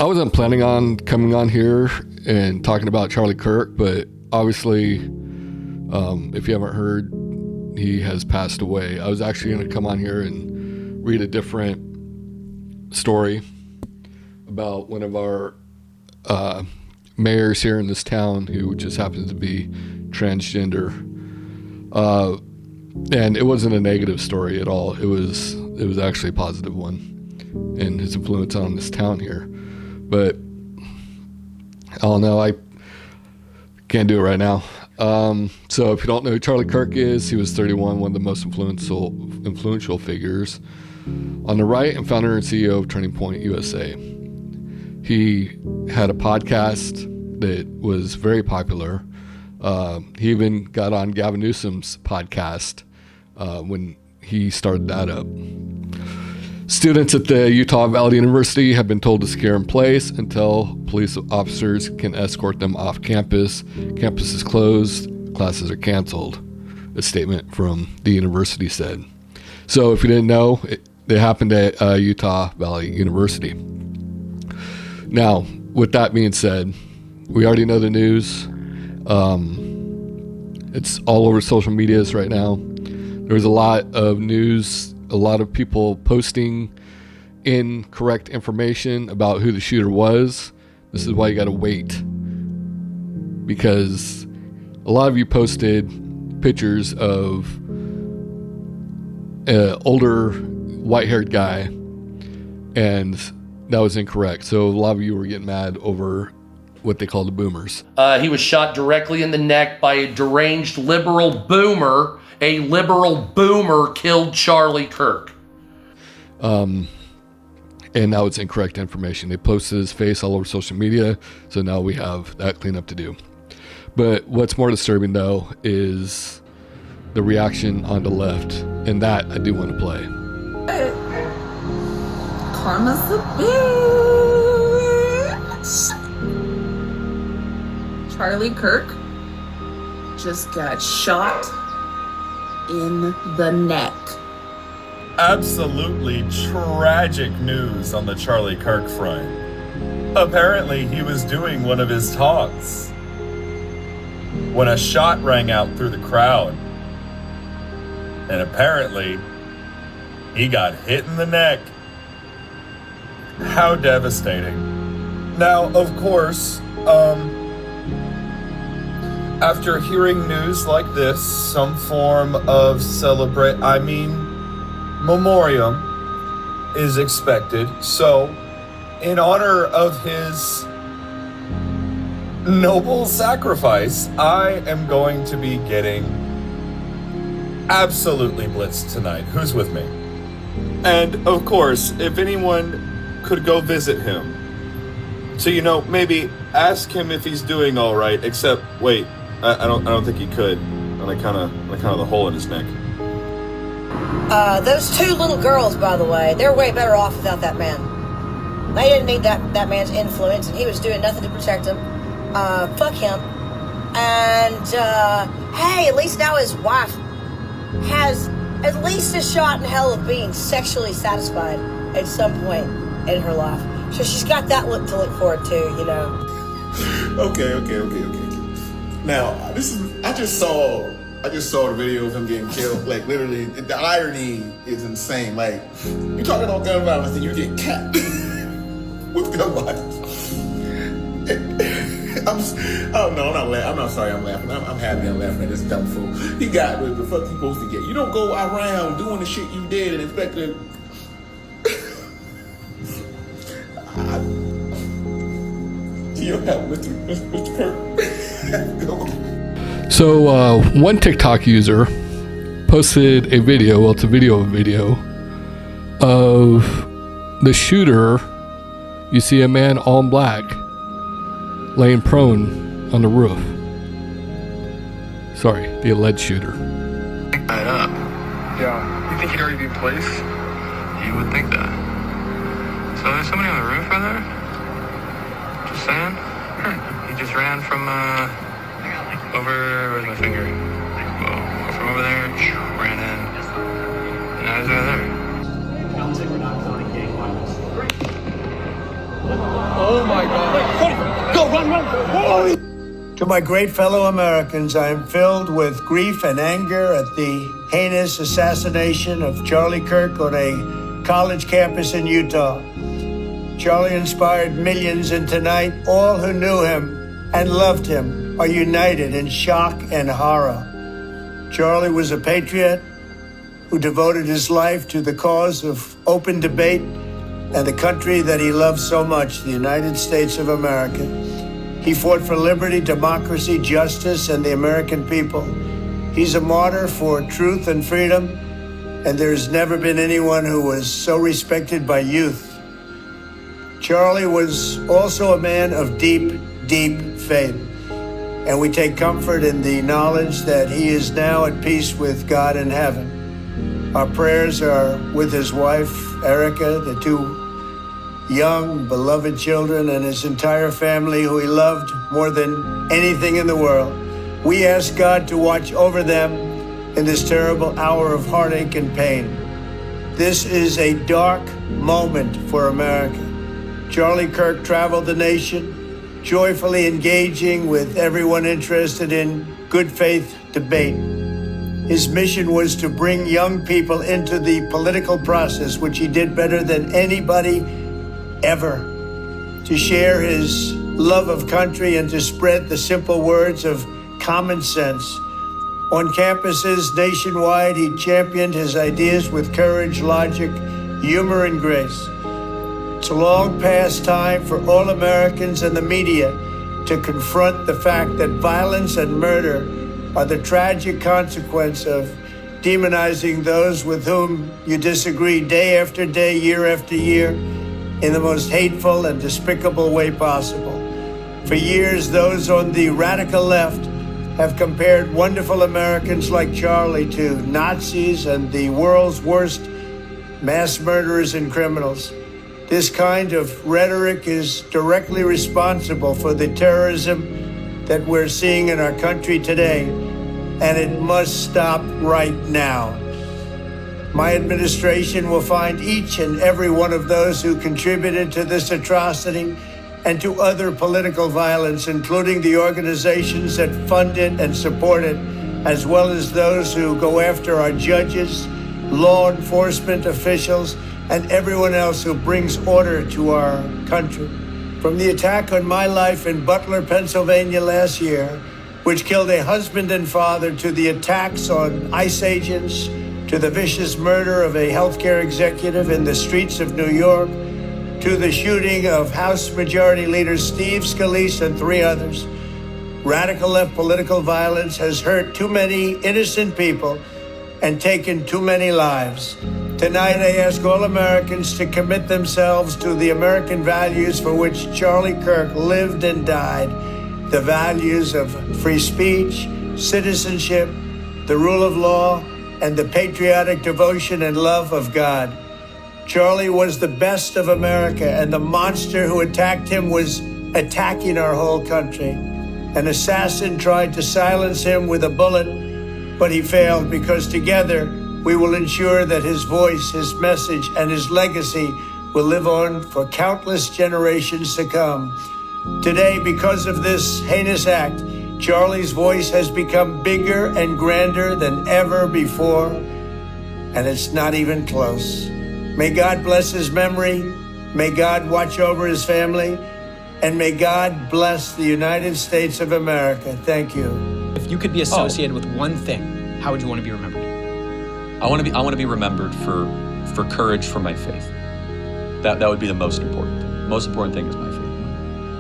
wasn't planning on coming on here and talking about Charlie Kirk, but obviously, if you haven't heard, he has passed away. I was actually going to come on here and read a different story about one of our mayors here in this town who just happens to be transgender. And it wasn't a negative story at all. It was actually a positive one, and his influence on this town here. But I don't know, I can't do it right now. So if you don't know who Charlie Kirk is, he was 31, one of the most influential figures on the right, and founder and CEO of Turning Point USA. He had a podcast that was very popular. He even got on Gavin Newsom's podcast when he started that up. Students at the Utah Valley University have been told to secure in place until police officers can escort them off campus. Campus is closed, classes are canceled, a statement from the university said. So if you didn't know, it happened at Utah Valley University. Now, with that being said, we already know the news. It's all over social medias right now. There's a lot of news, a lot of people posting incorrect information about who the shooter was. This is why you got to wait, because a lot of you posted pictures of an older white-haired guy, and that was incorrect. So a lot of you were getting mad over what they call the boomers. He was shot directly in the neck by a deranged liberal boomer. A liberal boomer killed Charlie Kirk. And now it's incorrect information. They posted his face all over social media, so now we have that cleanup to do. But what's more disturbing, though, is the reaction on the left, and that I do want to play. Karma's a bitch. Charlie Kirk just got shot in the neck. Absolutely tragic news on the Charlie Kirk front. Apparently, he was doing one of his talks when a shot rang out through the crowd. And apparently, he got hit in the neck. How devastating. Now, of course, after hearing news like this, some form of memoriam is expected. So, in honor of his noble sacrifice, I am going to be getting absolutely blitzed tonight. Who's with me? And, of course, if anyone could go visit him, so, maybe ask him if he's doing all right, except, wait, I don't think he could. On account of the hole in his neck. Those two little girls, by the way, they're way better off without that man. They didn't need that man's influence, and he was doing nothing to protect them. Fuck him. And, hey, at least now his wife has at least a shot in hell of being sexually satisfied at some point in her life. So she's got that to look forward to, Okay. Now, I just saw the video of him getting killed. Like, literally, the irony is insane. Like, you're talking about gun violence and you get capped with gun violence. I'm not sorry I'm laughing. I'm happy I'm laughing at this dumb fool. He got what the fuck he supposed to get. You don't go around doing the shit you did and expect to... You don't have Mr. Kirk. So one TikTok user posted a video, well, it's a video of the shooter. You see a man all in black laying prone on the roof. Sorry, the alleged shooter. Pick that up. Yeah. You think he'd already be in place? You would think that. So there's somebody on the roof right there? Just saying? He just ran from, where's my finger? Whoa, from over there, ran in. Now he's right there. Oh my God. Go, run. To my great fellow Americans, I am filled with grief and anger at the heinous assassination of Charlie Kirk on a college campus in Utah. Charlie inspired millions, and tonight, all who knew him and loved him are united in shock and horror. Charlie was a patriot who devoted his life to the cause of open debate and the country that he loved so much, the United States of America. He fought for liberty, democracy, justice, and the American people. He's a martyr for truth and freedom, and there's never been anyone who was so respected by youth. Charlie was also a man of deep, deep faith, and we take comfort in the knowledge that he is now at peace with God in heaven. Our prayers are with his wife, Erica, the two young, beloved children, and his entire family, who he loved more than anything in the world. We ask God to watch over them in this terrible hour of heartache and pain. This is a dark moment for America. Charlie Kirk traveled the nation, joyfully engaging with everyone interested in good faith debate. His mission was to bring young people into the political process, which he did better than anybody ever, to share his love of country and to spread the simple words of common sense. On campuses nationwide, he championed his ideas with courage, logic, humor, and grace. It's a long past time for all Americans and the media to confront the fact that violence and murder are the tragic consequence of demonizing those with whom you disagree day after day, year after year, in the most hateful and despicable way possible. For years, those on the radical left have compared wonderful Americans like Charlie to Nazis and the world's worst mass murderers and criminals. This kind of rhetoric is directly responsible for the terrorism that we're seeing in our country today, and it must stop right now. My administration will find each and every one of those who contributed to this atrocity and to other political violence, including the organizations that fund it and support it, as well as those who go after our judges, law enforcement officials, and everyone else who brings order to our country. From the attack on my life in Butler, Pennsylvania last year, which killed a husband and father, to the attacks on ICE agents, to the vicious murder of a healthcare executive in the streets of New York, to the shooting of House Majority Leader Steve Scalise and 3 others. Radical left political violence has hurt too many innocent people and taken too many lives. Tonight, I ask all Americans to commit themselves to the American values for which Charlie Kirk lived and died, the values of free speech, citizenship, the rule of law, and the patriotic devotion and love of God. Charlie was the best of America, and the monster who attacked him was attacking our whole country. An assassin tried to silence him with a bullet, but he failed, because together we will ensure that his voice, his message, and his legacy will live on for countless generations to come. Today, because of this heinous act, Charlie's voice has become bigger and grander than ever before, and it's not even close. May God bless his memory, may God watch over his family, and may God bless the United States of America. Thank you. If you could be associated with one thing, how would you want to be remembered? I want to be remembered for courage for my faith. That would be the most important thing. The most important thing is my faith.